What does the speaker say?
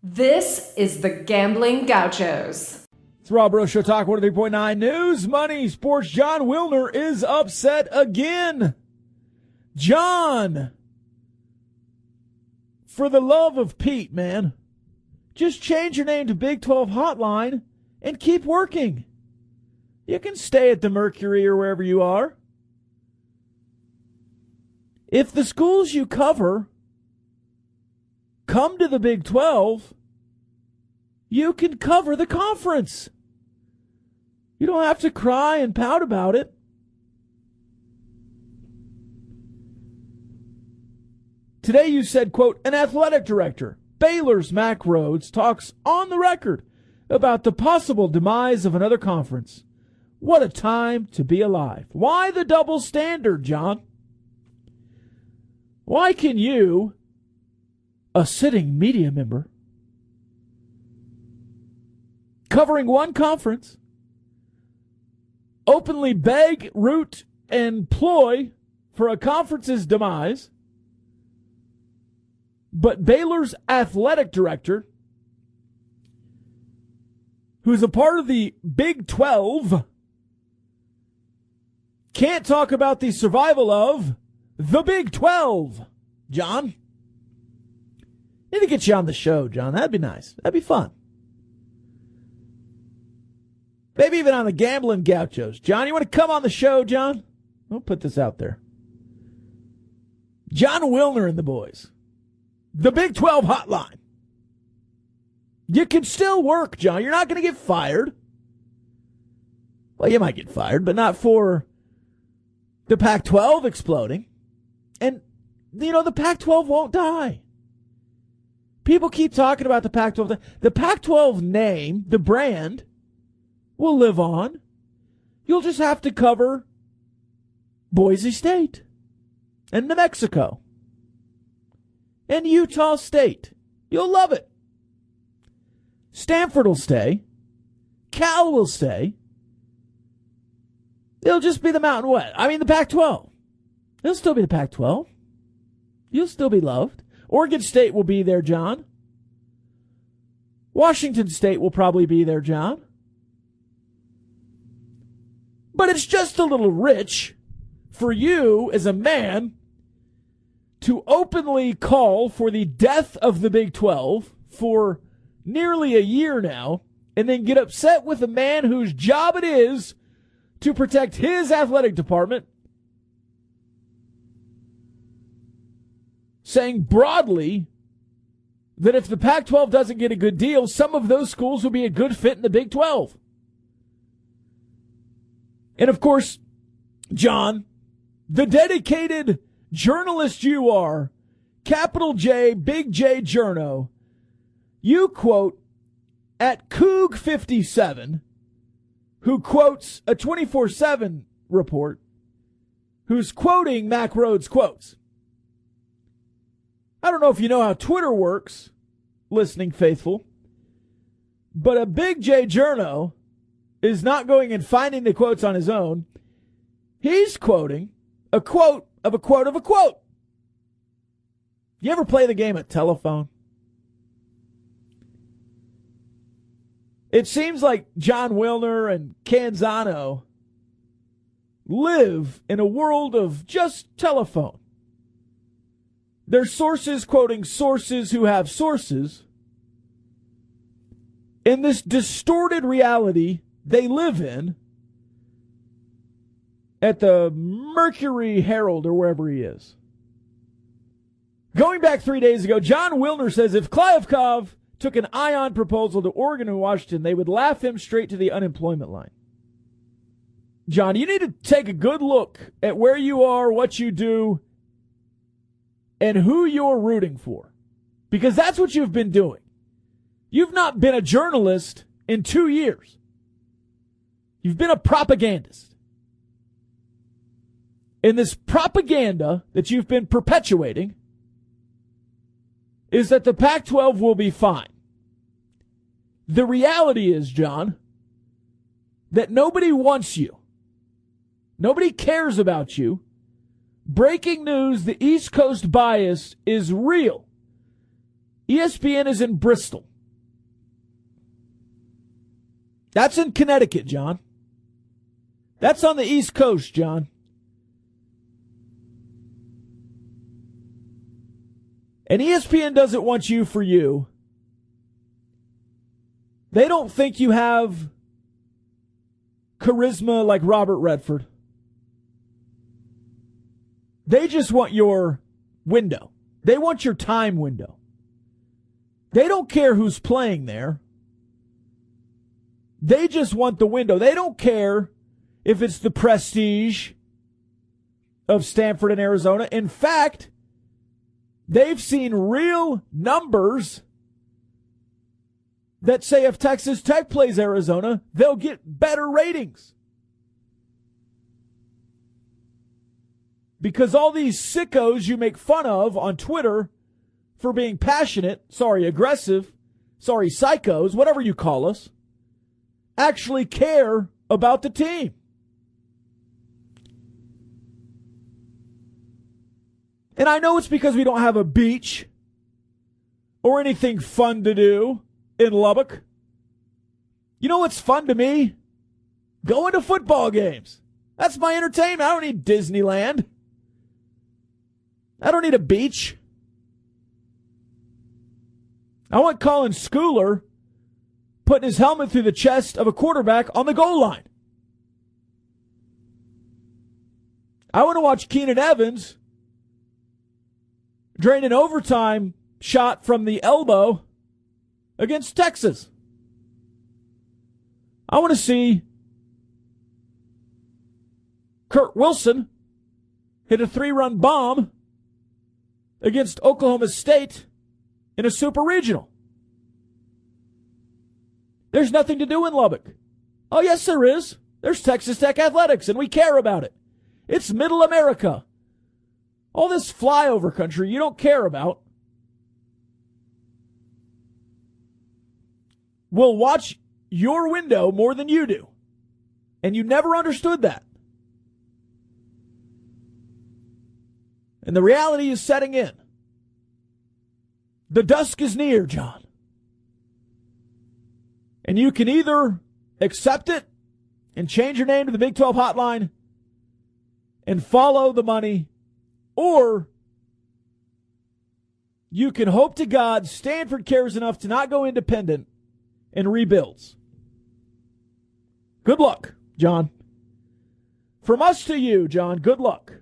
This is the Gambling Gauchos. It's Rob Rose Show Talk 103.9 News, Money, Sports. John Wilner is upset again. John, for the love of Pete, man, just change your name to Big 12 Hotline and keep working. You can stay at the Mercury or wherever you are. If the schools you cover come to the Big 12, you can cover the conference. You don't have to cry and pout about it. Today you said, quote, an athletic director, Baylor's Mack Rhodes, talks on the record about the possible demise of another conference. What a time to be alive. Why the double standard, John? Why can you, a sitting media member, covering one conference, openly beg, root, and ploy for a conference's demise, but Baylor's athletic director, who's a part of the Big 12, can't talk about the survival of the Big 12, John? Need to get you on the show, John. That'd be nice. That'd be fun. Maybe even on the Gambling Gauchos. John, you want to come on the show, John? I'll put this out there. John Wilner and the boys. The Big 12 Hotline. You can still work, John. You're not going to get fired. Well, you might get fired, but not for the Pac-12 exploding. And, you know, the Pac-12 won't die. People keep talking about the Pac-12. The Pac-12 name, the brand, will live on. You'll just have to cover Boise State and New Mexico and Utah State. You'll love it. Stanford will stay. Cal will stay. It'll just be the Mountain West. I mean, the Pac-12. It'll still be the Pac-12. You'll still be loved. Oregon State will be there, John. Washington State will probably be there, John. But it's just a little rich for you as a man to openly call for the death of the Big 12 for nearly a year now and then get upset with a man whose job it is to protect his athletic department, saying broadly that if the Pac-12 doesn't get a good deal, some of those schools will be a good fit in the Big 12. And of course, John, the dedicated journalist you are, capital J, big J Journo, you quote at Coog57, who quotes a 24/7 report, who's quoting Mack Rhodes' quotes. I don't know if you know how Twitter works, listening faithful, but a big J Journo is not going and finding the quotes on his own. He's quoting a quote of a quote of a quote. You ever play the game of telephone? It seems like John Wilner and Canzano live in a world of just telephone. Their sources quoting sources who have sources. In this distorted reality they live in at the Mercury Herald or wherever he is. Going back 3 days ago, John Wilner says if Klyavkov took an ion proposal to Oregon and Washington, they would laugh him straight to the unemployment line. John, you need to take a good look at where you are, what you do, and who you're rooting for. Because that's what you've been doing. You've not been a journalist in 2 years. You've been a propagandist. And this propaganda that you've been perpetuating is that the Pac-12 will be fine. The reality is, John, that nobody wants you. Nobody cares about you. Breaking news, the East Coast bias is real. ESPN is in Bristol. That's in Connecticut, John. That's on the East Coast, John. And ESPN doesn't want you for you. They don't think you have charisma like Robert Redford. They just want your window. They want your time window. They don't care who's playing there. They just want the window. They don't care if it's the prestige of Stanford and Arizona. In fact, they've seen real numbers that say if Texas Tech plays Arizona, they'll get better ratings. Because all these sickos you make fun of on Twitter for being passionate, aggressive, psychos, whatever you call us, actually care about the team. And I know it's because we don't have a beach or anything fun to do in Lubbock. You know what's fun to me? Going to football games. That's my entertainment. I don't need Disneyland. I don't need a beach. I want Colin Schooler putting his helmet through the chest of a quarterback on the goal line. I want to watch Keenan Evans drain an overtime shot from the elbow against Texas. I want to see Kurt Wilson hit a 3-run bomb against Oklahoma State in a super regional. There's nothing to do in Lubbock. Oh, yes, there is. There's Texas Tech Athletics, and we care about it. It's Middle America. All this flyover country you don't care about. Will watch your window more than you do. And you never understood that. And the reality is setting in. The dusk is near, John. And you can either accept it and change your name to the Big 12 Hotline and follow the money, or you can hope to God Stanford cares enough to not go independent and rebuilds. Good luck, John. From us to you, John, good luck.